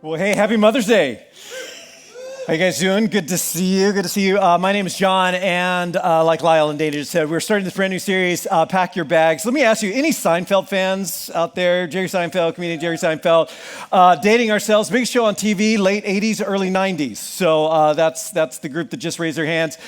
Well, hey, happy Mother's Day. How you guys doing? Good to see you. Good to see you. My name is John, and like Lyle and Dana just said, we're starting this brand new series, Pack Your Bags. Let me ask you, any Seinfeld fans out there? Jerry Seinfeld, comedian Jerry Seinfeld, dating ourselves. Biggest show on TV, late 80s, early 90s. So that's the group that just raised their hands.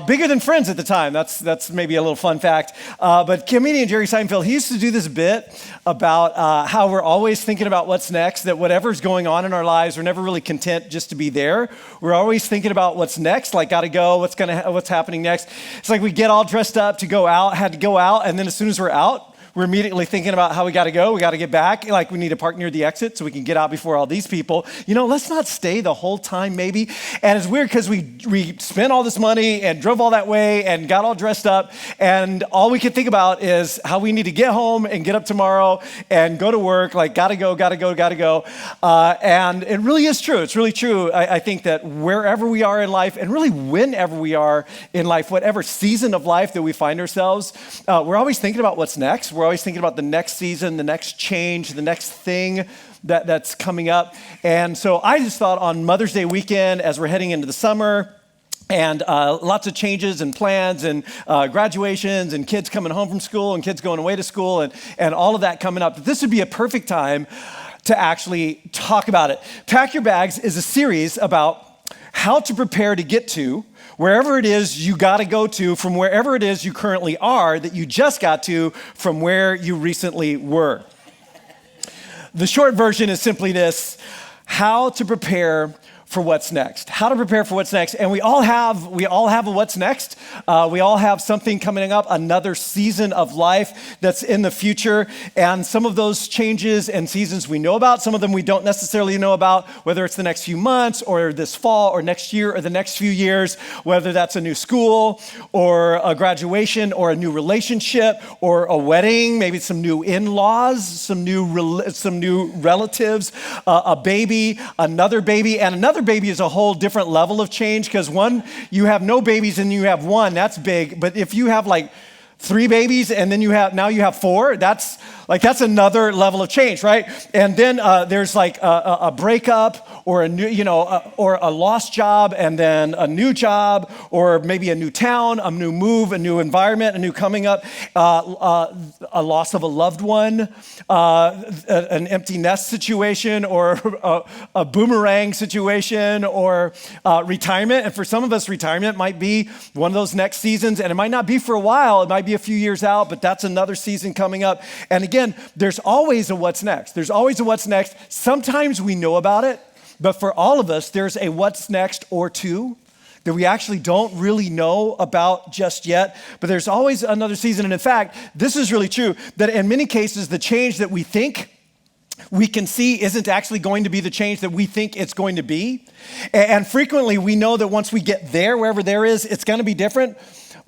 Bigger than Friends at the time. That's maybe a little fun fact. But comedian Jerry Seinfeld, he used to do this bit about how we're always thinking about what's next, that whatever's going on in our lives, we're never really content just to be there. We're always thinking about what's next, like gotta go, what's happening next. It's like we get all dressed up to go out, had to go out, and then as soon as we're out, we're immediately thinking about how we gotta go, we gotta get back, like we need to park near the exit so we can get out before all these people. You know, let's not stay the whole time maybe. And it's weird because we spent all this money and drove all that way and got all dressed up, and all we can think about is how we need to get home and get up tomorrow and go to work, like gotta go. And it really is true. It's really true. I think that wherever we are in life, and really whenever we are in life, whatever season of life that we find ourselves, we're always thinking about what's next. We're always thinking about the next season, the next change, the next thing that's coming up. And so I just thought on Mother's Day weekend, as we're heading into the summer, and lots of changes and plans and graduations and kids coming home from school and kids going away to school and all of that coming up, this would be a perfect time to actually talk about it. Pack Your Bags is a series about how to prepare to get to wherever it is you got to go to from wherever it is you currently are that you just got to from where you recently were. The short version is simply this: how to prepare for what's next. How to prepare for what's next. And we all have a what's next. We all have something coming up, another season of life that's in the future. And some of those changes and seasons we know about, some of them we don't necessarily know about, whether it's the next few months or this fall or next year or the next few years, whether that's a new school or a graduation or a new relationship or a wedding, maybe some new in-laws, some new relatives, a baby, another baby, and another baby is a whole different level of change, because one, you have no babies and you have one, that's big. But if you have like 3 babies and then you have 4, that's another level of change, right? And then there's like a breakup or a new, or a lost job and then a new job, or maybe a new town, a new move, a new environment, a new coming up, a loss of a loved one, an empty nest situation, or a boomerang situation, or retirement. And for some of us, retirement might be one of those next seasons, and it might not be for a while. It might be a few years out, but that's another season coming up. And again, there's always a what's next. There's always a what's next. Sometimes we know about it, but for all of us, there's a what's next or two that we actually don't really know about just yet, but there's always another season. And in fact, this is really true, that in many cases, the change that we think we can see isn't actually going to be the change that we think it's going to be. And frequently, we know that once we get there, wherever there is, it's going to be different.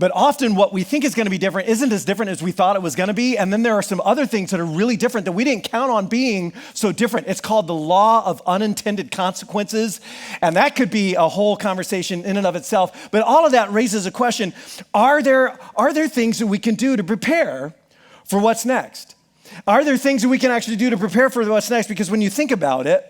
But often what we think is going to be different isn't as different as we thought it was going to be. And then there are some other things that are really different that we didn't count on being so different. It's called the law of unintended consequences. And that could be a whole conversation in and of itself. But all of that raises a question: are there things that we can do to prepare for what's next? Are there things that we can actually do to prepare for what's next? Because when you think about it,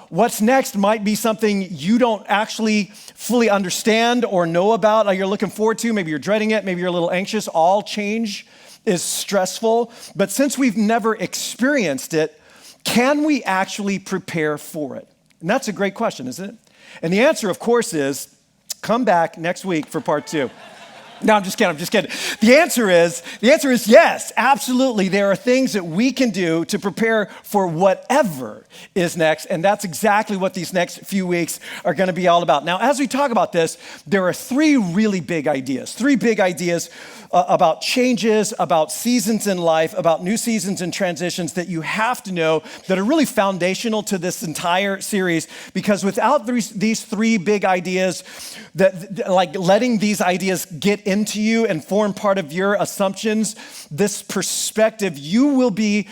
what's next might be something you don't actually fully understand or know about, or you're looking forward to. Maybe you're dreading it. Maybe you're a little anxious. All change is stressful. But since we've never experienced it, can we actually prepare for it? And that's a great question, isn't it? And the answer, of course, is come back next week for part 2. No, I'm just kidding. The answer is yes, absolutely. There are things that we can do to prepare for whatever is next, and that's exactly what these next few weeks are going to be all about. Now, as we talk about this, there are 3 really big ideas, about changes, about seasons in life, about new seasons and transitions that you have to know, that are really foundational to this entire series, because without these 3 big ideas, that like letting these ideas get into you and form part of your assumptions, this perspective, you will be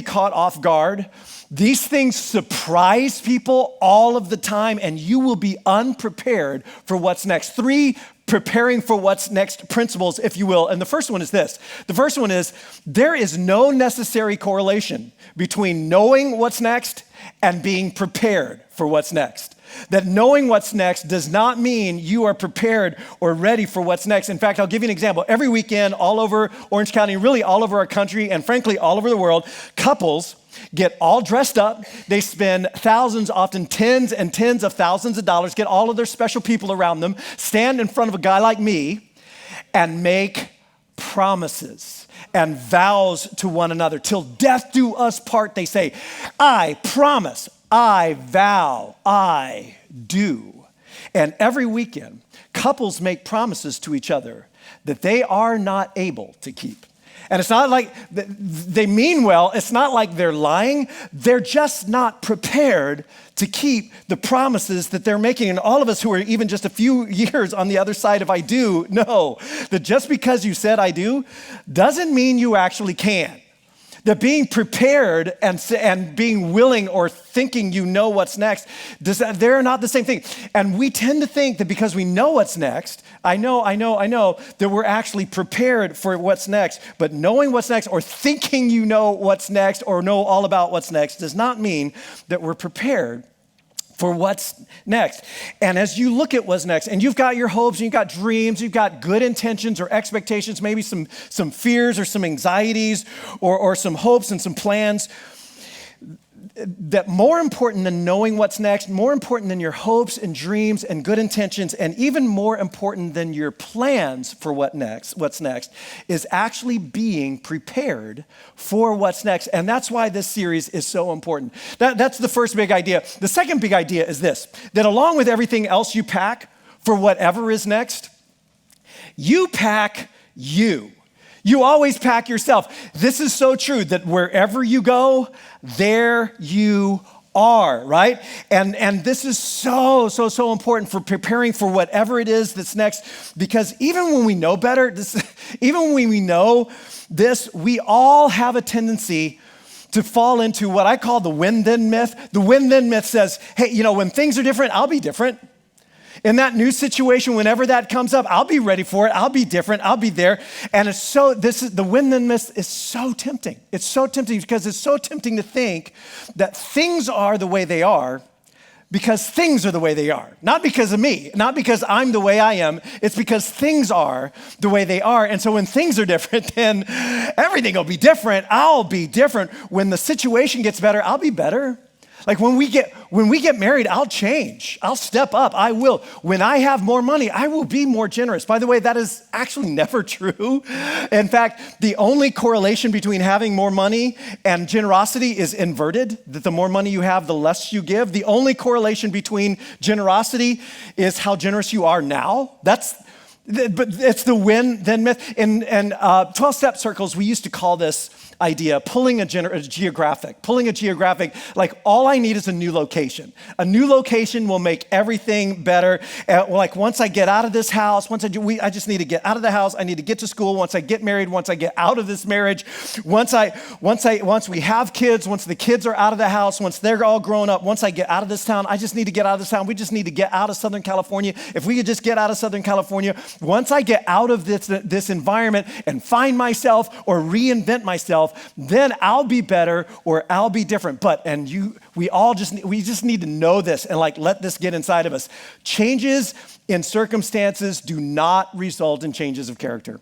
caught off guard. These things surprise people all of the time, and you will be unprepared for what's next. 3 preparing for what's next principles, if you will. And the first one is this. The first one is, there is no necessary correlation between knowing what's next and being prepared for what's next. That knowing what's next does not mean you are prepared or ready for what's next. In fact, I'll give you an example. Every weekend, all over Orange County, really all over our country, and frankly, all over the world, couples get all dressed up. They spend thousands, often tens and tens of thousands of dollars, get all of their special people around them, stand in front of a guy like me, and make promises and vows to one another. Till death do us part, they say. I promise, I vow, I do. And every weekend, couples make promises to each other that they are not able to keep. And it's not like they mean well. It's not like they're lying. They're just not prepared to keep the promises that they're making. And all of us who are even just a few years on the other side of I do know that just because you said I do doesn't mean you actually can. That being prepared and being willing or thinking you know what's next, they're not the same thing. And we tend to think that because we know what's next, I know, that we're actually prepared for what's next. But knowing what's next or thinking you know what's next or know all about what's next does not mean that we're prepared for what's next. And as you look at what's next, and you've got your hopes, and you've got dreams, you've got good intentions or expectations, maybe some fears or some anxieties or some hopes and some plans, that more important than knowing what's next, more important than your hopes and dreams and good intentions, and even more important than your plans for what's next, is actually being prepared for what's next. And that's why this series is so important. That's the first big idea. The second big idea is this, that along with everything else you pack for whatever is next, you pack you. You always pack yourself. This is so true that wherever you go, there you are, right? And this is so important for preparing for whatever it is that's next, because even when we know better, even when we know this, we all have a tendency to fall into what I call the when-then myth. The when-then myth says, hey, when things are different, I'll be different. In that new situation, whenever that comes up, I'll be ready for it. I'll be different. I'll be there. And the when-then myth is so tempting. It's so tempting because it's so tempting to think that things are the way they are because things are the way they are. Not because of me, not because I'm the way I am. It's because things are the way they are. And so when things are different, then everything will be different. I'll be different. When the situation gets better, I'll be better. Like when we get married, I'll change. I'll step up. I will. When I have more money, I will be more generous. By the way, that is actually never true. In fact, the only correlation between having more money and generosity is inverted, that the more money you have, the less you give. The only correlation between generosity is how generous you are now. But it's the when-then myth. In 12-step circles, we used to call this idea pulling a geographic, like all I need is a new location. A new location will make everything better. Like once I get out of this house, I just need to get out of the house. I need to get to school. Once I get married, once I get out of this marriage, once we have kids, once the kids are out of the house, once they're all grown up, once I get out of this town, I just need to get out of this town. We just need to get out of Southern California. If we could just get out of Southern California, once I get out of this environment and find myself or reinvent myself, then I'll be better or I'll be different. We just need to know this and let this get inside of us. Changes in circumstances do not result in changes of character.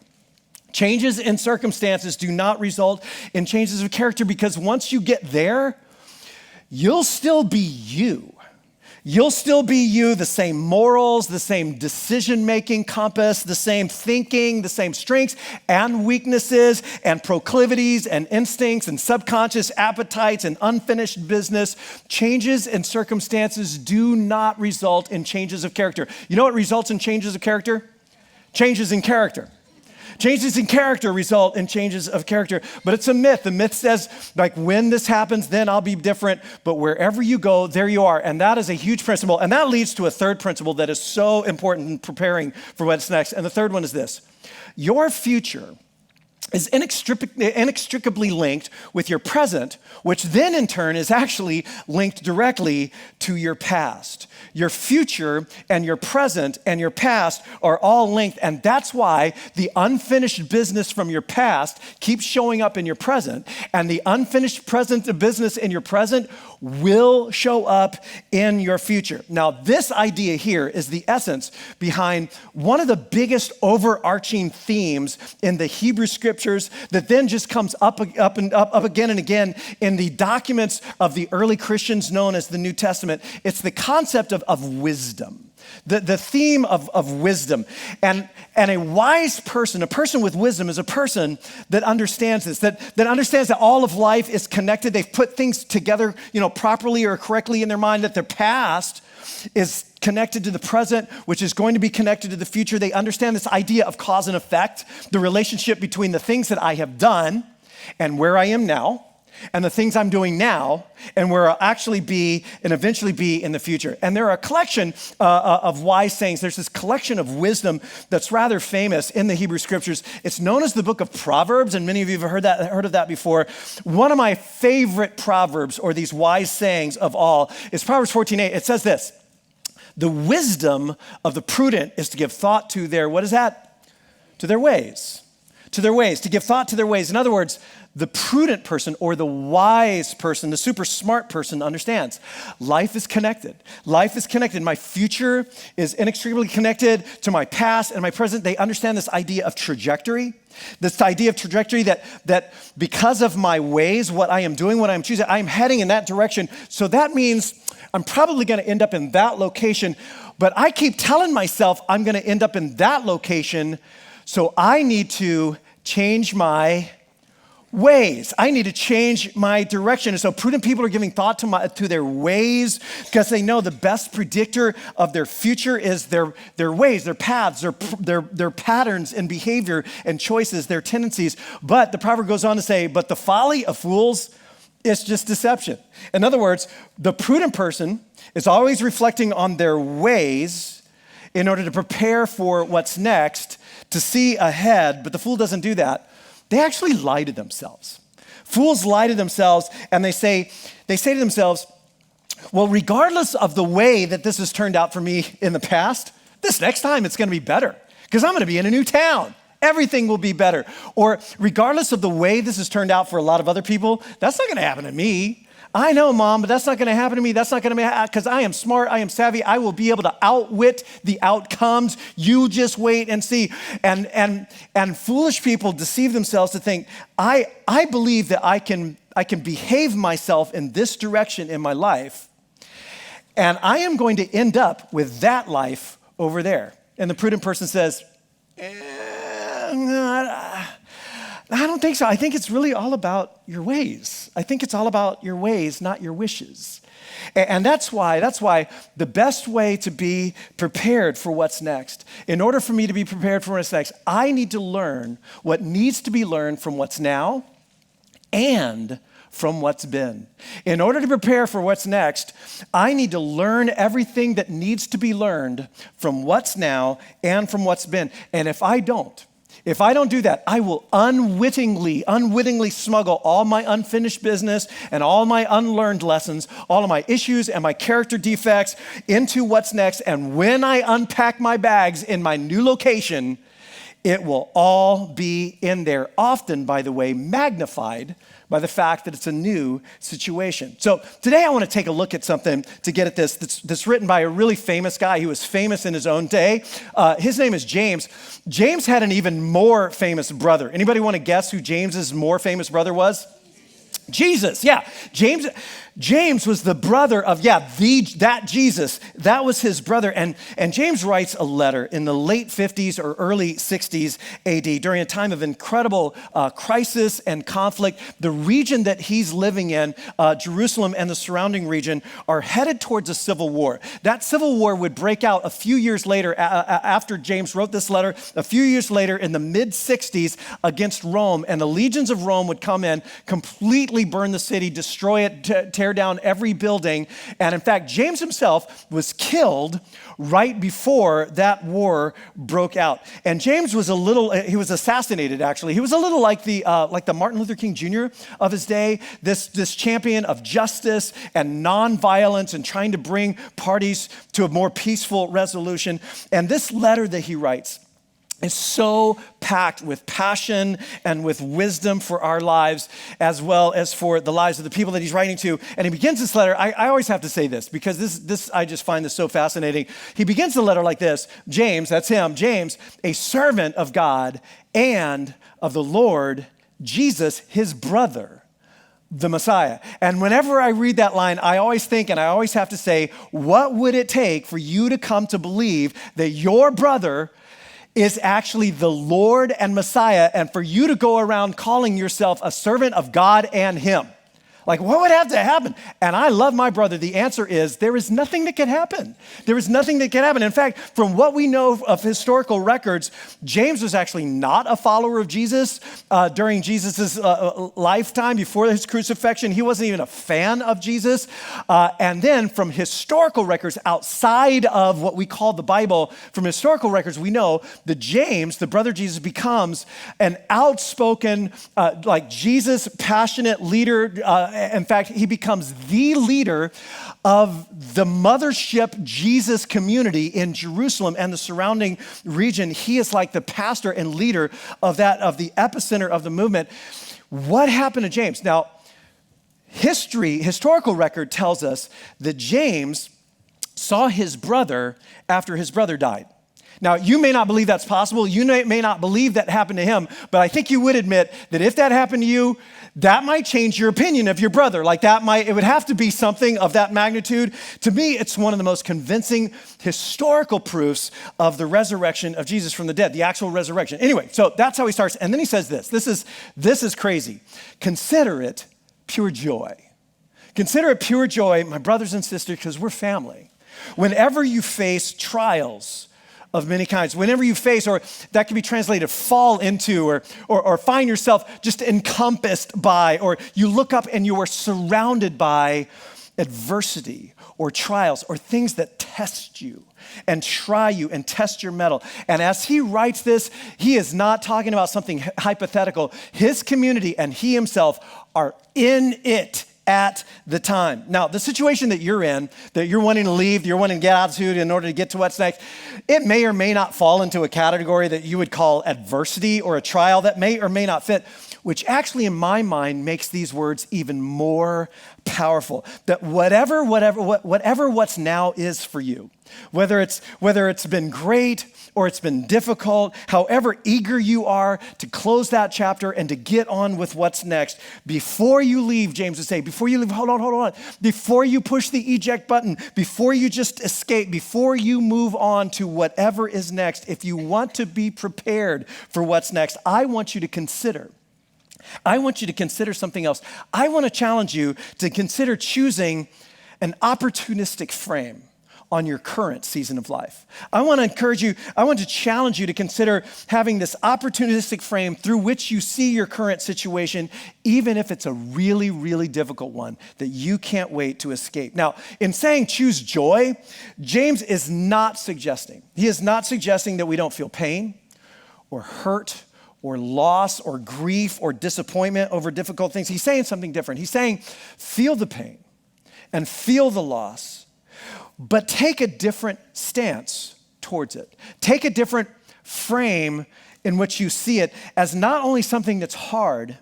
Changes in circumstances do not result in changes of character because once you get there, you'll still be you. You'll still be you, the same morals, the same decision-making compass, the same thinking, the same strengths and weaknesses and proclivities and instincts and subconscious appetites and unfinished business. Changes in circumstances do not result in changes of character. You know what results in changes of character? Changes in character. Changes in character result in changes of character, but it's a myth. The myth says, when this happens, then I'll be different, but wherever you go, there you are. And that is a huge principle. And that leads to a third principle that is so important in preparing for what's next. And the third one is this: your future is inextricably linked with your present, which then in turn is actually linked directly to your past. Your future and your present and your past are all linked, and that's why the unfinished business from your past keeps showing up in your present, and the unfinished present business in your present will show up in your future. Now, this idea here is the essence behind one of the biggest overarching themes in the Hebrew scriptures that then just comes up again and again in the documents of the early Christians known as the New Testament. It's the concept of wisdom. The theme of wisdom. And a wise person, a person with wisdom, is a person that understands this, that understands that all of life is connected. They've put things together, properly or correctly in their mind, that their past is connected to the present, which is going to be connected to the future. They understand this idea of cause and effect, the relationship between the things that I have done and where I am now, and the things I'm doing now, and where I'll actually be and eventually be in the future. And there are a collection of wise sayings. There's this collection of wisdom that's rather famous in the Hebrew scriptures. It's known as the book of Proverbs, and many of you have heard of that before. One of my favorite proverbs, or these wise sayings of all, is Proverbs 14:8. It says this: the wisdom of the prudent is to give thought to their, what is that? To their ways. To their ways, to give thought to their ways. In other words, the prudent person or the wise person, the super smart person understands life is connected. Life is connected. My future is inextricably connected to my past and my present. They understand this idea of trajectory. This idea of trajectory that because of my ways, what I am doing, what I'm choosing, I'm heading in that direction. So that means I'm probably going to end up in that location. But I keep telling myself I'm going to end up in that location. So I need to change my ways. I need to change my direction. And so prudent people are giving thought to their ways because they know the best predictor of their future is their ways, their paths, their patterns and behavior and choices, their tendencies. But the proverb goes on to say, but the folly of fools is just deception. In other words, the prudent person is always reflecting on their ways in order to prepare for what's next, to see ahead, but the fool doesn't do that. They actually lie to themselves. Fools lie to themselves, and they say to themselves, well, regardless of the way that this has turned out for me in the past, this next time it's going to be better because I'm going to be in a new town. Everything will be better. Or regardless of the way this has turned out for a lot of other people, that's not going to happen to me. I know, Mom, but that's not going to happen to me. That's not going to be, because I am smart, I am savvy, I will be able to outwit the outcomes. You just wait and see. And foolish people deceive themselves to think, I believe that I can behave myself in this direction in my life, and I am going to end up with that life over there. And the prudent person says, I don't think so. I think it's really all about your ways. I think it's all about your ways, not your wishes. And that's why the best way to be prepared for what's next, in order for me to be prepared for what's next, I need to learn what needs to be learned from what's now and from what's been. In order to prepare for what's next, I need to learn everything that needs to be learned from what's now and from what's been. And if I don't do that, I will unwittingly smuggle all my unfinished business and all my unlearned lessons, all of my issues and my character defects into what's next. And when I unpack my bags in my new location, it will all be in there. Often, by the way, magnified by the fact that it's a new situation. So today I want to take a look at something to get at this that's written by a really famous guy. He was famous in his own day. His name is James. James had an even more famous brother. Anybody want to guess who James's more famous brother was? Jesus, yeah. James was the brother of, that Jesus. That was his brother. And James writes a letter in the late 50s or early 60s AD during a time of incredible crisis and conflict. The region that he's living in, Jerusalem and the surrounding region, are headed towards a civil war. That civil war would break out a few years later after James wrote this letter, a few years later in the mid-60s against Rome. And the legions of Rome would come in, completely burn the city, destroy it, tear down every building. And in fact, James himself was killed right before that war broke out. And James was he was assassinated actually. He was a little like the Martin Luther King Jr. of his day, this champion of justice and nonviolence and trying to bring parties to a more peaceful resolution. And this letter that he writes is so packed with passion and with wisdom for our lives, as well as for the lives of the people that he's writing to. And he begins this letter, I always have to say this, because this I just find this so fascinating. He begins the letter like this: James, that's him, James, a servant of God and of the Lord Jesus, his brother, the Messiah. And whenever I read that line, I always think, and I always have to say, what would it take for you to come to believe that your brother is actually the Lord and Messiah, and for you to go around calling yourself a servant of God and him? Like, what would have to happen? And I love my brother. The answer is there is nothing that can happen. There is nothing that can happen. In fact, from what we know of historical records, James was actually not a follower of Jesus during Jesus' lifetime, before his crucifixion. He wasn't even a fan of Jesus. And then from historical records outside of what we call the Bible, from historical records, we know that James, the brother of Jesus, becomes an outspoken, like Jesus, passionate leader. In fact, he becomes the leader of the mothership Jesus community in Jerusalem and the surrounding region. He is like the pastor and leader of the epicenter of the movement. What happened to James? Now, historical record tells us that James saw his brother after his brother died. Now, you may not believe that's possible. You may not believe that happened to him, but I think you would admit that if that happened to you, that might change your opinion of your brother. Like it would have to be something of that magnitude. To me, it's one of the most convincing historical proofs of the resurrection of Jesus from the dead, the actual resurrection. Anyway, so that's how he starts. And then he says this. This is crazy. Consider it pure joy. Consider it pure joy, my brothers and sisters, because we're family. Whenever you face trials of many kinds, whenever you face, or that can be translated fall into, or find yourself just encompassed by, or you look up and you are surrounded by adversity or trials or things that test you and try you and test your mettle. And as he writes this, he is not talking about something hypothetical. His community and he himself are in it at the time. Now, the situation that you're in, that you're wanting to leave, you're wanting to get out of in order to get to what's next, it may or may not fall into a category that you would call adversity or a trial that may or may not fit, which actually in my mind makes these words even more powerful. That whatever what's now is for you, whether it's been great or it's been difficult, however eager you are to close that chapter and to get on with what's next, before you leave, James would say, before you leave, hold on, before you push the eject button, before you just escape, before you move on to whatever is next, if you want to be prepared for what's next, I want you to consider something else. I want to challenge you to consider choosing an opportunistic frame on your current season of life. I want to challenge you to consider having this opportunistic frame through which you see your current situation, even if it's a really, really difficult one that you can't wait to escape. Now, in saying choose joy, James is not suggesting that we don't feel pain or hurt or loss or grief or disappointment over difficult things. He's saying something different. He's saying feel the pain and feel the loss, but take a different stance towards it. Take a different frame in which you see it as not only something that's hard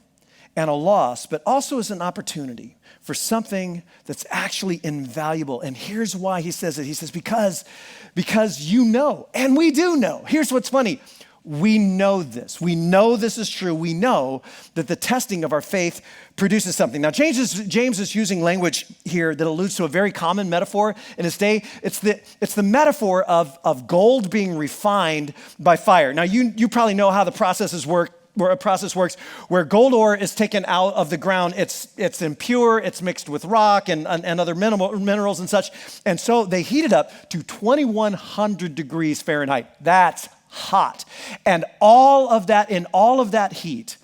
and a loss, but also as an opportunity for something that's actually invaluable. And here's why he says it. He says, because you know, and we do know. Here's what's funny. We know this. We know this is true. We know that the testing of our faith produces something. Now, James is using language here that alludes to a very common metaphor in his day. It's the metaphor of gold being refined by fire. Now, you probably know how the processes work. Where a process works, where gold ore is taken out of the ground, it's impure, it's mixed with rock and other minerals and such. And so they heat it up to 2,100 degrees Fahrenheit. That's hot. And in all of that heat,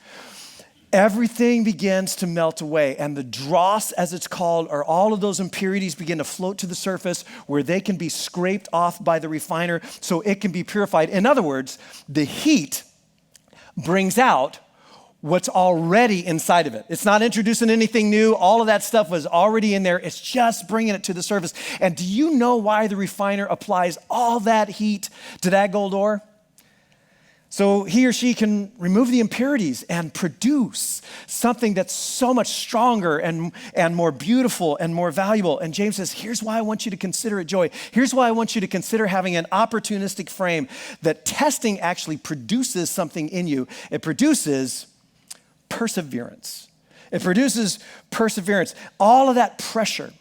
everything begins to melt away. And the dross, as it's called, or all of those impurities begin to float to the surface where they can be scraped off by the refiner so it can be purified. In other words, the heat brings out what's already inside of it. It's not introducing anything new. All of that stuff was already in there. It's just bringing it to the surface. And do you know why the refiner applies all that heat to that gold ore? So he or she can remove the impurities and produce something that's so much stronger and more beautiful and more valuable. And James says, here's why I want you to consider it joy. Here's why I want you to consider having an opportunistic frame that testing actually produces something in you. It produces perseverance. It produces perseverance. All of that pressure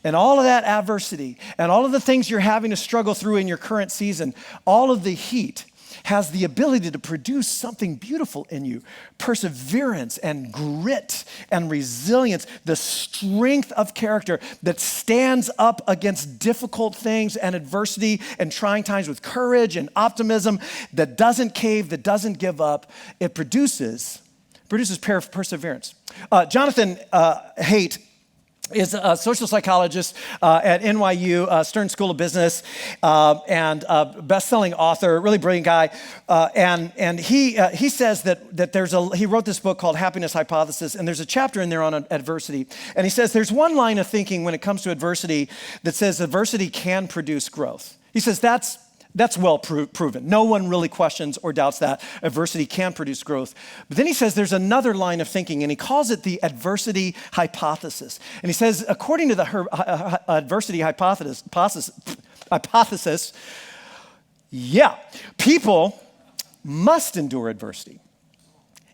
and all of that adversity and all of the things you're having to struggle through in your current season, all of the heat has the ability to produce something beautiful in you. Perseverance and grit and resilience, the strength of character that stands up against difficult things and adversity and trying times with courage and optimism, that doesn't cave, that doesn't give up. It produces perseverance. Jonathan Haidt is a social psychologist at NYU Stern School of Business and a best-selling author, really brilliant guy. And he says that he wrote this book called Happiness Hypothesis, and there's a chapter in there on adversity. And he says there's one line of thinking when it comes to adversity that says adversity can produce growth. He says that's well proven. No one really questions or doubts that adversity can produce growth. But then he says there's another line of thinking, and he calls it the adversity hypothesis. And he says, according to the adversity hypothesis, people must endure adversity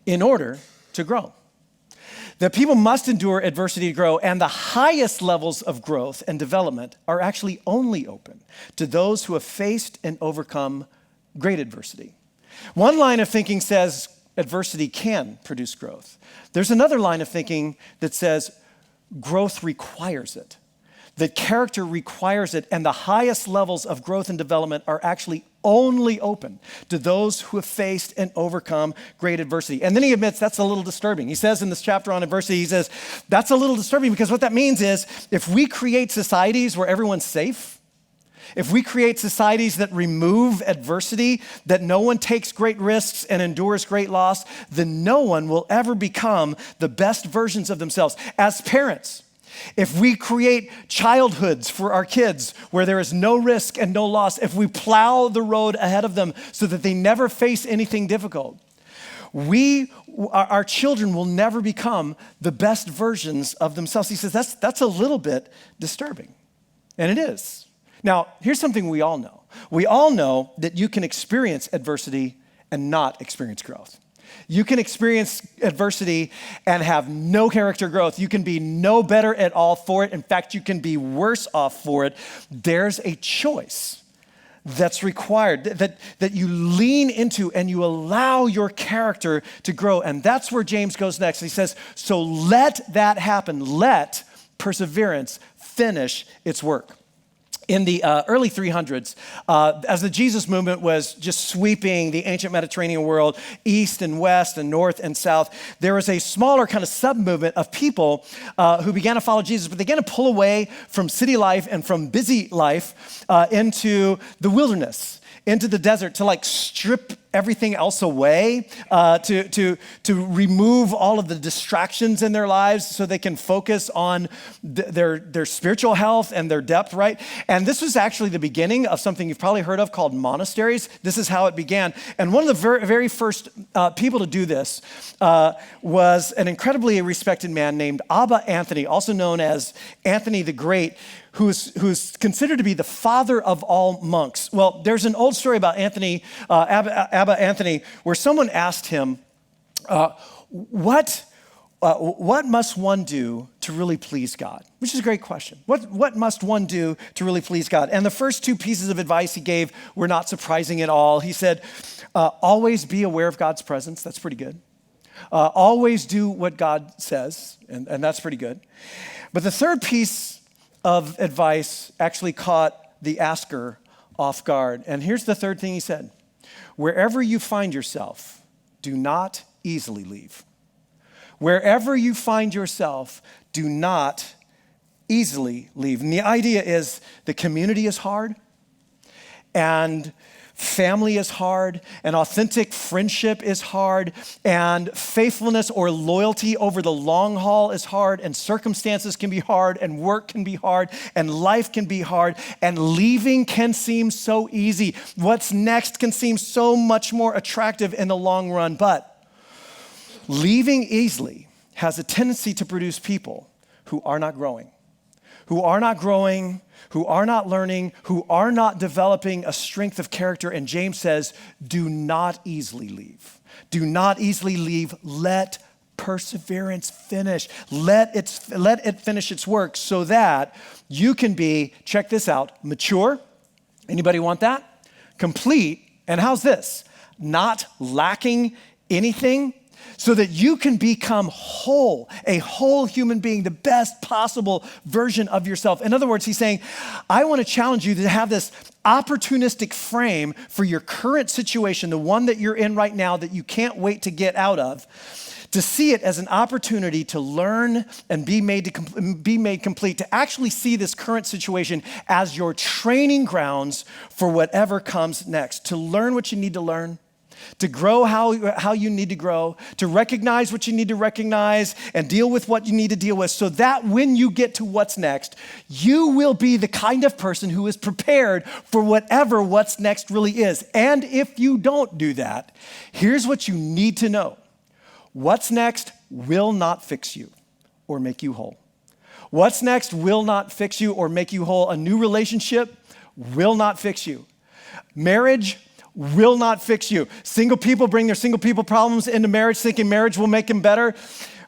in order to grow. That people must endure adversity to grow, and the highest levels of growth and development are actually only open to those who have faced and overcome great adversity. One line of thinking says adversity can produce growth. There's another line of thinking that says growth requires it, that character requires it, and the highest levels of growth and development are actually only open to those who have faced and overcome great adversity. And then he admits that's a little disturbing. He says in this chapter on adversity, he says, that's a little disturbing because what that means is if we create societies where everyone's safe, if we create societies that remove adversity, that no one takes great risks and endures great loss, then no one will ever become the best versions of themselves. As parents, if we create childhoods for our kids where there is no risk and no loss, if we plow the road ahead of them so that they never face anything difficult, our children will never become the best versions of themselves. He says that's a little bit disturbing, and it is. Now, here's something we all know. We all know that you can experience adversity and not experience growth. You can experience adversity and have no character growth. You can be no better at all for it. In fact, you can be worse off for it. There's a choice that's required, that you lean into and you allow your character to grow. And that's where James goes next. He says, so let that happen. Let perseverance finish its work. In the early 300s, as the Jesus movement was just sweeping the ancient Mediterranean world, east and west and north and south, there was a smaller kind of sub-movement of people who began to follow Jesus, but they began to pull away from city life and from busy life into the wilderness, into the desert, to like strip everything else away, to remove all of the distractions in their lives so they can focus on their spiritual health and their depth, right? And this was actually the beginning of something you've probably heard of called monasteries. This is how it began. And one of the very, very first people to do this was an incredibly respected man named Abba Anthony, also known as Anthony the Great, who's considered to be the father of all monks. Well, there's an old story about Abba Anthony, where someone asked him, what must one do to really please God? Which is a great question. What must one do to really please God? And the first two pieces of advice he gave were not surprising at all. He said, always be aware of God's presence. That's pretty good. Always do what God says, and that's pretty good. But the third piece of advice actually caught the asker off guard. And here's the third thing he said. Wherever you find yourself, do not easily leave. Wherever you find yourself, do not easily leave. And the idea is the community is hard, and family is hard, and authentic friendship is hard, and faithfulness or loyalty over the long haul is hard, and circumstances can be hard, and work can be hard, and life can be hard, and leaving can seem so easy. What's next can seem so much more attractive in the long run, but leaving easily has a tendency to produce people who are not growing, who are not learning, who are not developing a strength of character. And James says, do not easily leave. Do not easily leave. Let perseverance finish. Let it finish its work so that you can be, check this out, mature. Anybody want that? Complete. And how's this? Not lacking anything, so that you can become whole, a whole human being, the best possible version of yourself. In other words, he's saying, I want to challenge you to have this opportunistic frame for your current situation, the one that you're in right now that you can't wait to get out of, to see it as an opportunity to learn and be made complete, to actually see this current situation as your training grounds for whatever comes next, to learn what you need to learn, to grow how you need to grow, to recognize what you need to recognize, and deal with what you need to deal with, so that when you get to what's next, you will be the kind of person who is prepared for whatever what's next really is. And if you don't do that, here's what you need to know. What's next will not fix you or make you whole. What's next will not fix you or make you whole. A new relationship will not fix you. Marriage will not fix you. Single people bring their single people problems into marriage thinking marriage will make them better.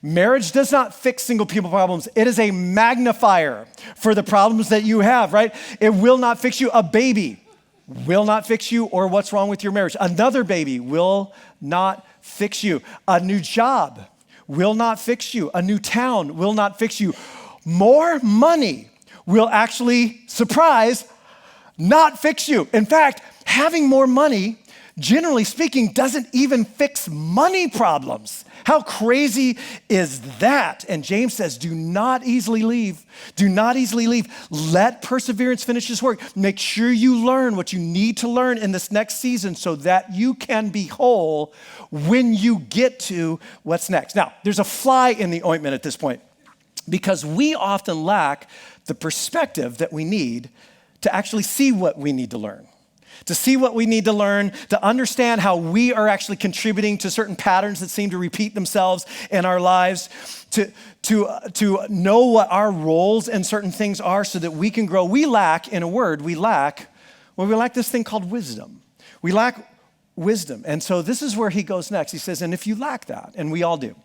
Marriage does not fix single people problems. It is a magnifier for the problems that you have, right? It will not fix you. A baby will not fix you or what's wrong with your marriage. Another baby will not fix you. A new job will not fix you. A new town will not fix you. More money will actually, surprise, not fix you. In fact, having more money, generally speaking, doesn't even fix money problems. How crazy is that? And James says, do not easily leave. Do not easily leave. Let perseverance finish its work. Make sure you learn what you need to learn in this next season so that you can be whole when you get to what's next. Now, there's a fly in the ointment at this point because we often lack the perspective that we need to actually see what we need to learn. To see what we need to learn, to understand how we are actually contributing to certain patterns that seem to repeat themselves in our lives, to know what our roles in certain things are so that we can grow. We lack, in a word, we lack this thing called wisdom. We lack wisdom. And so this is where he goes next. He says, and if you lack that, and we all do,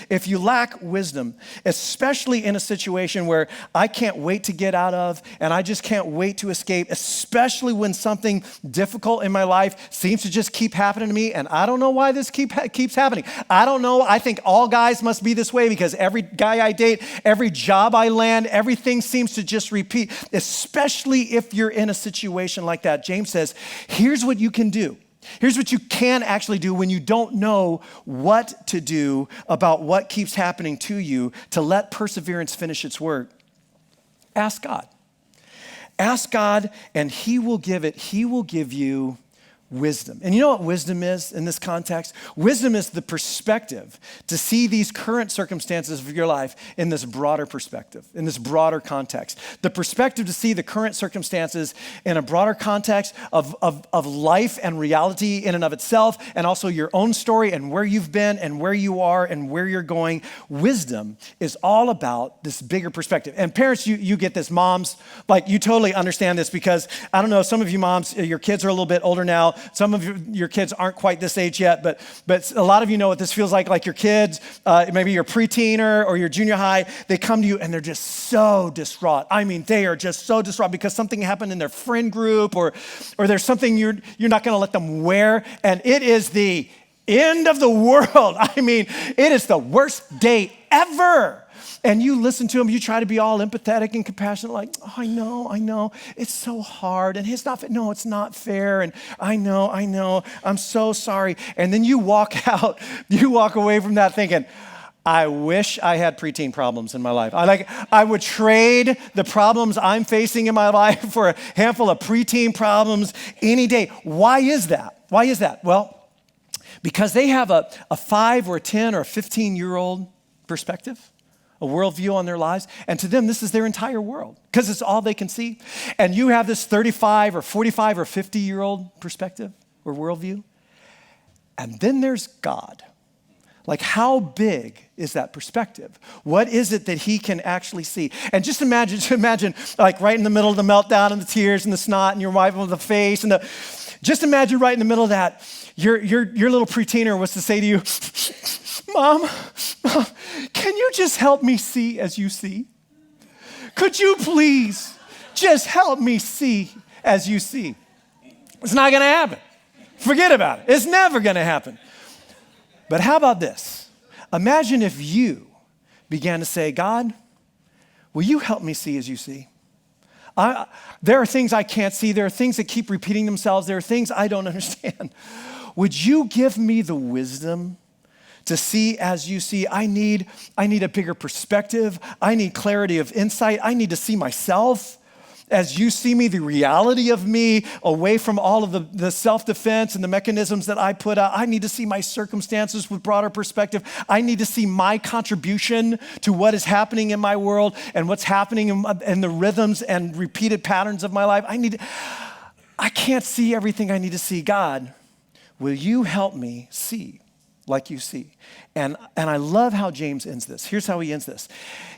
if you lack wisdom, especially in a situation where I can't wait to get out of and I just can't wait to escape, especially when something difficult in my life seems to just keep happening to me, and I don't know why this keeps happening. I don't know. I think all guys must be this way because every guy I date, every job I land, everything seems to just repeat, especially if you're in a situation like that. James says, here's what you can do. Here's what you can actually do when you don't know what to do about what keeps happening to you to let perseverance finish its work. Ask God. Ask God, and he will give it. He will give you wisdom. And you know what wisdom is in this context? Wisdom is the perspective to see these current circumstances of your life in this broader perspective, in this broader context. The perspective to see the current circumstances in a broader context of life and reality in and of itself, and also your own story and where you've been and where you are and where you're going. Wisdom is all about this bigger perspective. And parents, you get this. Moms, like you totally understand this because, I don't know, some of you moms, your kids are a little bit older now. Some of your kids aren't quite this age yet, but a lot of you know what this feels like your kids, maybe your preteen or your junior high, they come to you and they're just so distraught. I mean, they are just so distraught because something happened in their friend group or there's something you're not gonna let them wear, and it is the end of the world. I mean, it is the worst day ever. And you listen to him, you try to be all empathetic and compassionate, like, oh, I know, it's so hard, and it's not fair, and I know, I'm so sorry. And then you walk away from that thinking, I wish I had preteen problems in my life. I would trade the problems I'm facing in my life for a handful of preteen problems any day. Why is that? Why is that? Well, because they have a 5 or a 10 or a 15-year-old perspective, a worldview on their lives. And to them, this is their entire world because it's all they can see. And you have this 35 or 45 or 50-year-old perspective or worldview. And then there's God. Like, how big is that perspective? What is it that he can actually see? And just imagine like right in the middle of the meltdown and the tears and the snot and you're wiping with the face and just imagine right in the middle of that, your little preteener was to say to you, Mom, can you just help me see as you see? Could you please just help me see as you see? It's not gonna happen. Forget about it. It's never gonna happen. But how about this? Imagine if you began to say, God, will you help me see as you see? There are things I can't see. There are things that keep repeating themselves. There are things I don't understand. Would you give me the wisdom to see as you see? I need a bigger perspective. I need clarity of insight. I need to see myself as you see me, the reality of me, away from all of the self-defense and the mechanisms that I put out. I need to see my circumstances with broader perspective. I need to see my contribution to what is happening in my world and what's happening in the rhythms and repeated patterns of my life. I can't see everything I need to see. God, will you help me see like you see? And I love how James ends this. Here's how he ends this.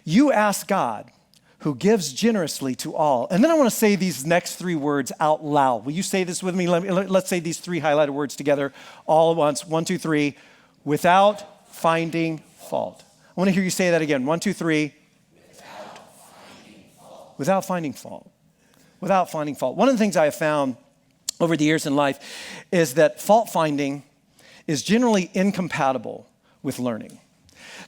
You ask God, who gives generously to all. And then I want to say these next 3 words out loud. Will you say this with me? Let's say these 3 highlighted words together all at once. 1, 2, 3. Without finding fault. I want to hear you say that again. 1, 2, 3. Without finding fault. Without finding fault. One of the things I have found over the years in life is that fault finding is generally incompatible with learning.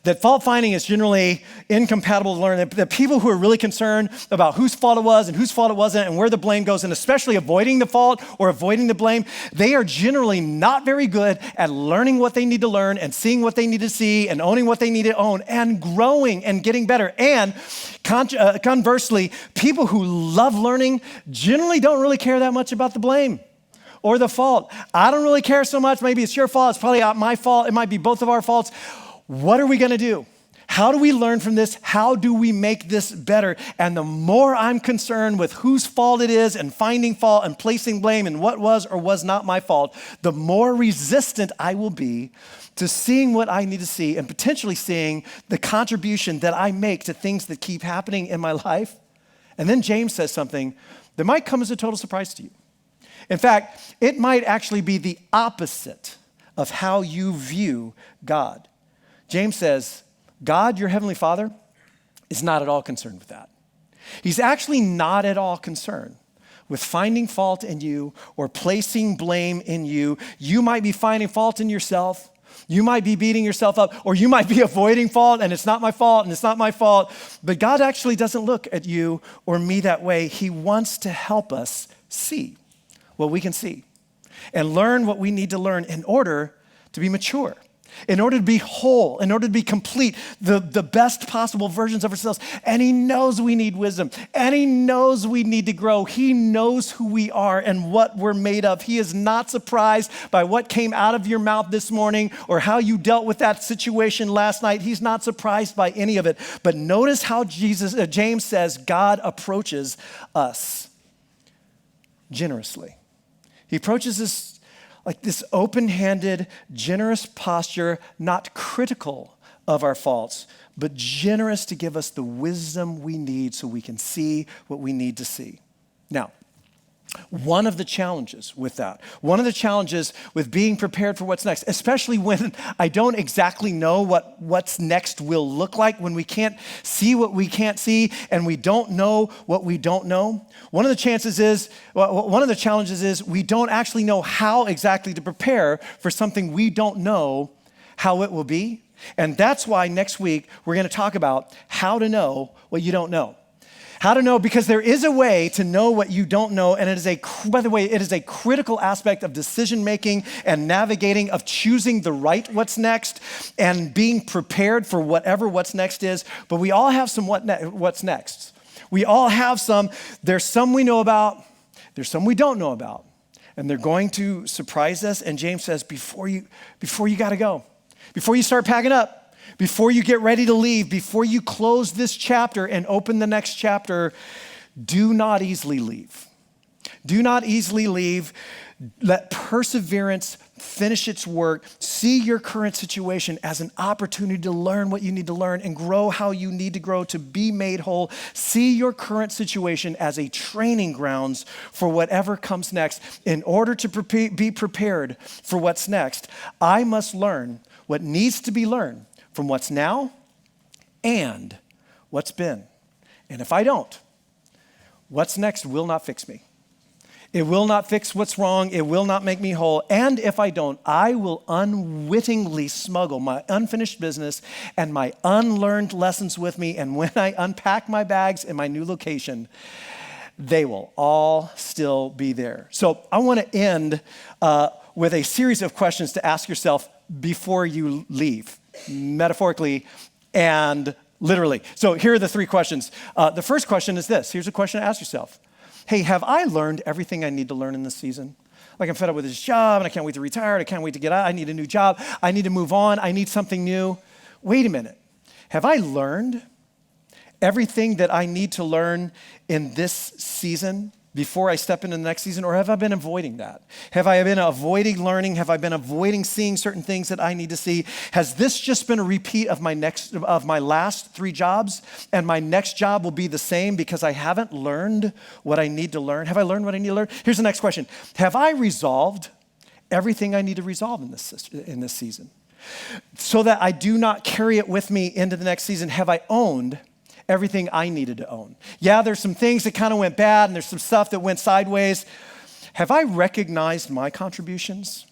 That fault finding is generally incompatible with learning. The people who are really concerned about whose fault it was and whose fault it wasn't and where the blame goes, and especially avoiding the fault or avoiding the blame, they are generally not very good at learning what they need to learn and seeing what they need to see and owning what they need to own and growing and getting better. And conversely, people who love learning generally don't really care that much about the blame or the fault. I don't really care so much. Maybe it's your fault. It's probably not my fault. It might be both of our faults. What are we going to do? How do we learn from this? How do we make this better? And the more I'm concerned with whose fault it is and finding fault and placing blame and what was or was not my fault, the more resistant I will be to seeing what I need to see and potentially seeing the contribution that I make to things that keep happening in my life. And then James says something that might come as a total surprise to you. In fact, it might actually be the opposite of how you view God. James says, God, your heavenly Father, is not at all concerned with that. He's actually not at all concerned with finding fault in you or placing blame in you. You might be finding fault in yourself. You might be beating yourself up, or you might be avoiding fault, and it's not my fault, and it's not my fault. But God actually doesn't look at you or me that way. He wants to help us see what we can see and learn what we need to learn in order to be mature, in order to be whole, in order to be complete, the best possible versions of ourselves. And he knows we need wisdom, and he knows we need to grow. He knows who we are and what we're made of. He is not surprised by what came out of your mouth this morning or how you dealt with that situation last night. He's not surprised by any of it. But notice how James says God approaches us generously. He approaches us like this open-handed, generous posture, not critical of our faults, but generous to give us the wisdom we need so we can see what we need to see. Now, one of the challenges with that, one of the challenges with being prepared for what's next, especially when I don't exactly know what's next will look like, when we can't see what we can't see and we don't know what we don't know. One of the challenges is we don't actually know how exactly to prepare for something we don't know how it will be. And that's why next week we're going to talk about how to know what you don't know. How to know, because there is a way to know what you don't know, and by the way, it is a critical aspect of decision making and navigating, of choosing the right what's next and being prepared for whatever what's next is. But we all have some what's next. We all have some. There's some we know about, there's some we don't know about, and they're going to surprise us. And James says, before you got to go, before you start packing up, before you get ready to leave, before you close this chapter and open the next chapter, do not easily leave. Do not easily leave. Let perseverance finish its work. See your current situation as an opportunity to learn what you need to learn and grow how you need to grow to be made whole. See your current situation as a training grounds for whatever comes next. In order to be prepared for what's next, I must learn what needs to be learned from what's now and what's been. And if I don't, what's next will not fix me. It will not fix what's wrong. It will not make me whole. And if I don't, I will unwittingly smuggle my unfinished business and my unlearned lessons with me. And when I unpack my bags in my new location, they will all still be there. So I want to end with a series of questions to ask yourself before you leave, metaphorically and literally. So here are the three questions. The first question is this. Here's a question to ask yourself. Hey, have I learned everything I need to learn in this season? Like, I'm fed up with this job and I can't wait to retire. I can't wait to get out. I need a new job. I need to move on. I need something new. Wait a minute. Have I learned everything that I need to learn in this season before I step into the next season, or have I been avoiding that? Have I been avoiding learning? Have I been avoiding seeing certain things that I need to see? Has this just been a repeat of my last three jobs, and my next job will be the same because I haven't learned what I need to learn? Have I learned what I need to learn? Here's the next question. Have I resolved everything I need to resolve in this season so that I do not carry it with me into the next season? Have I owned everything I needed to own? Yeah, there's some things that kind of went bad and there's some stuff that went sideways. Have I recognized my contributions?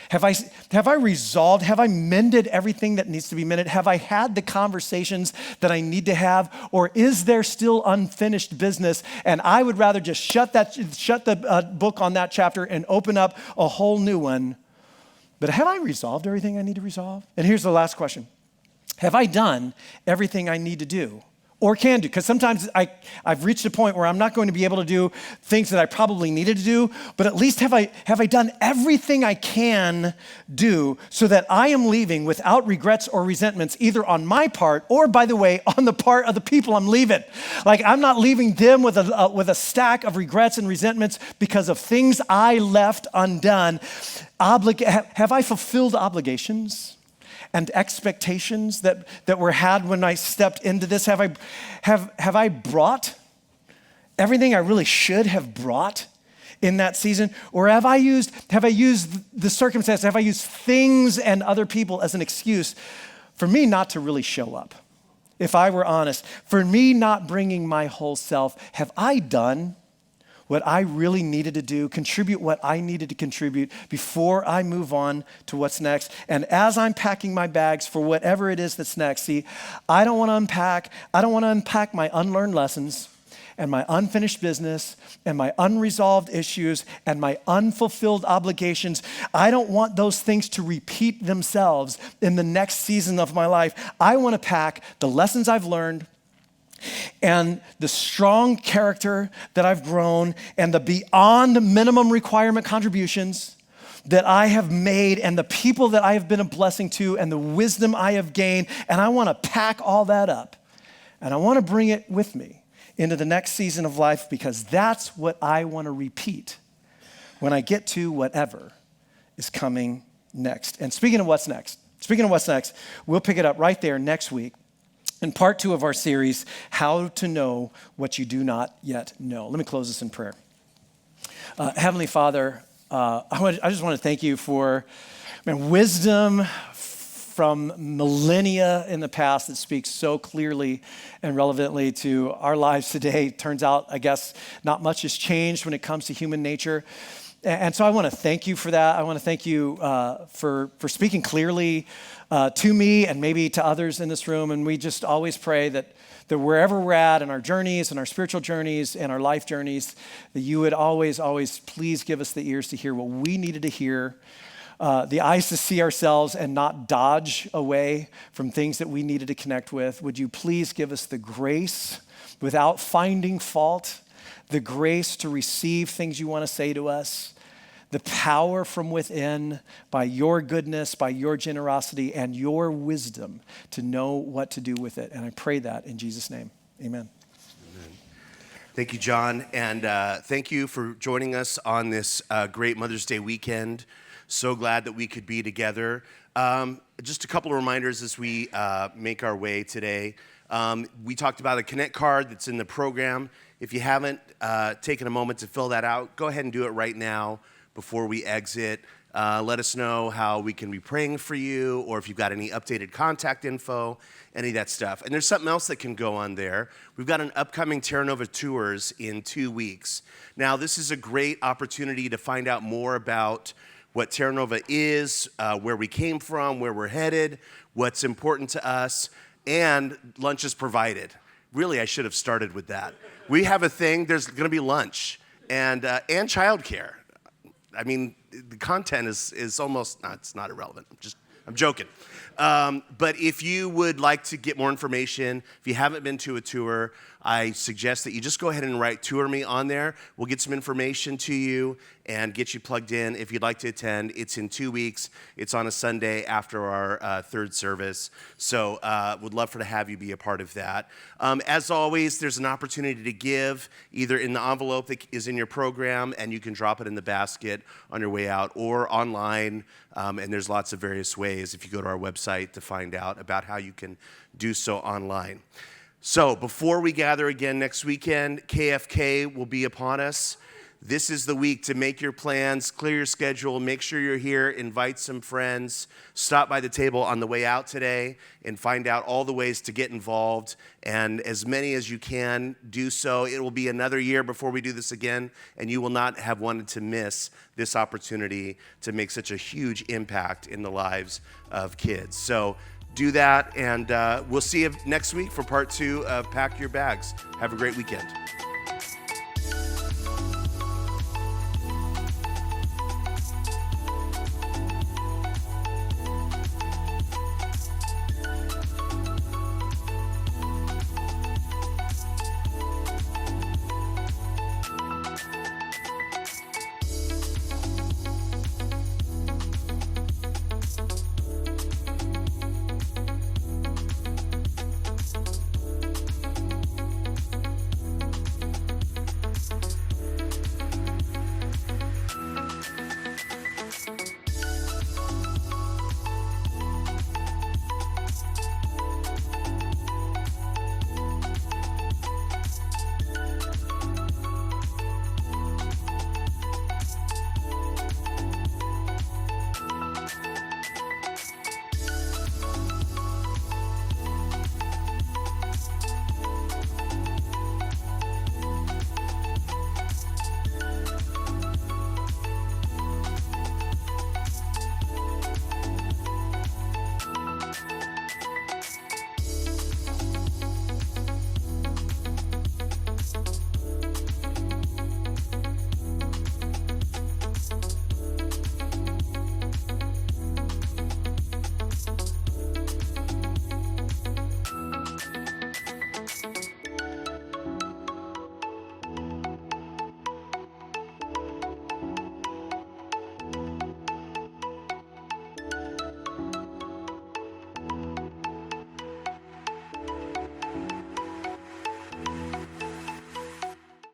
Have I resolved? Have I mended everything that needs to be mended? Have I had the conversations that I need to have? Or is there still unfinished business? And I would rather just shut the book on that chapter and open up a whole new one. But have I resolved everything I need to resolve? And here's the last question. Have I done everything I need to do or can do? Because sometimes I've reached a point where I'm not going to be able to do things that I probably needed to do, but at least have I done everything I can do so that I am leaving without regrets or resentments, either on my part or, by the way, on the part of the people I'm leaving. Like, I'm not leaving them with a stack of regrets and resentments because of things I left undone. Have I fulfilled obligations and expectations that were had when I stepped into this? Have I brought everything I really should have brought in that season? Or have I used the circumstance, have I used things and other people as an excuse for me not to really show up? If I were honest, for me not bringing my whole self, have I done what I really needed to do, contribute what I needed to contribute before I move on to what's next? And as I'm packing my bags for whatever it is that's next, see, I don't want to unpack my unlearned lessons and my unfinished business and my unresolved issues and my unfulfilled obligations. I don't want those things to repeat themselves in the next season of my life. I want to pack the lessons I've learned and the strong character that I've grown and the beyond minimum requirement contributions that I have made and the people that I have been a blessing to and the wisdom I have gained. And I want to pack all that up and I want to bring it with me into the next season of life, because that's what I want to repeat when I get to whatever is coming next. And speaking of what's next, we'll pick it up right there next week in part 2 of our series, How to Know What You Do Not Yet Know. Let me close this in prayer. Heavenly Father, I just want to thank you for wisdom from millennia in the past that speaks so clearly and relevantly to our lives today. Turns out, I guess, not much has changed when it comes to human nature. And so I want to thank you for that. I want to thank you for speaking clearly to me and maybe to others in this room. And we just always pray that wherever we're at in our journeys and our spiritual journeys and our life journeys, that you would always, always please give us the ears to hear what we needed to hear, the eyes to see ourselves and not dodge away from things that we needed to connect with. Would you please give us the grace without finding fault, the grace to receive things you want to say to us, the power from within by your goodness, by your generosity, and your wisdom to know what to do with it. And I pray that in Jesus' name. Amen. Thank you, John, and thank you for joining us on this great Mother's Day weekend. So glad that we could be together. Just a couple of reminders as we make our way today. We talked about a Connect card that's in the program. If you haven't taken a moment to fill that out, go ahead and do it right now before we exit. Let us know how we can be praying for you, or if you've got any updated contact info, any of that stuff. And there's something else that can go on there. We've got an upcoming Terra Nova Tours in 2 weeks. Now, this is a great opportunity to find out more about what Terra Nova is, where we came from, where we're headed, what's important to us, and lunch is provided. Really, I should have started with that. We have a thing, there's gonna be lunch and childcare. I mean, the content is almost, it's not irrelevant. I'm joking. But if you would like to get more information, if you haven't been to a tour, I suggest that you just go ahead and write Tour Me on there. We'll get some information to you and get you plugged in. If you'd like to attend, it's in 2 weeks. It's on a Sunday after our third service. So would love to have you be a part of that. As always, there's an opportunity to give either in the envelope that is in your program, and you can drop it in the basket on your way out, or online. And there's lots of various ways if you go to our website to find out about how you can do so online. So before we gather again next weekend, KFK will be upon us. This is the week to make your plans, clear your schedule, make sure you're here, invite some friends, stop by the table on the way out today and find out all the ways to get involved, and as many as you can, do so. It will be another year before we do this again, and you will not have wanted to miss this opportunity to make such a huge impact in the lives of kids. So do that, and we'll see you next week for part 2 of Pack Your Bags. Have a great weekend.